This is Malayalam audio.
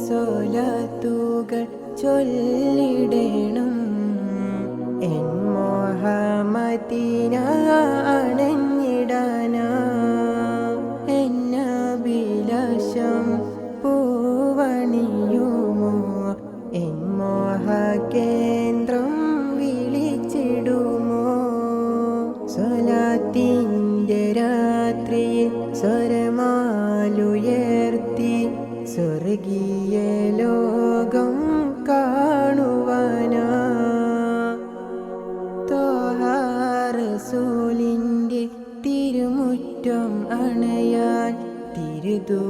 സ്വലാത്തുകൾ ചൊല്ലിടണം. എൻ മോഹമദീന അണഞ്ഞിടാനാ എന്നഭിലാഷം പൂവണിയുമോ. എൻ മോഹകേന്ദ്രം വിളിച്ചിടുമോ. സ്വലാത്തിൻ്റെ രാത്രിയിൽ സ്വരമാലുയർത്തി സ്വർഗീയ ലോകം കാണുവാനാ. ത്വാഹ റസൂലിൻ്റെ തിരുമുറ്റം അണയാൻ തിരുദൂ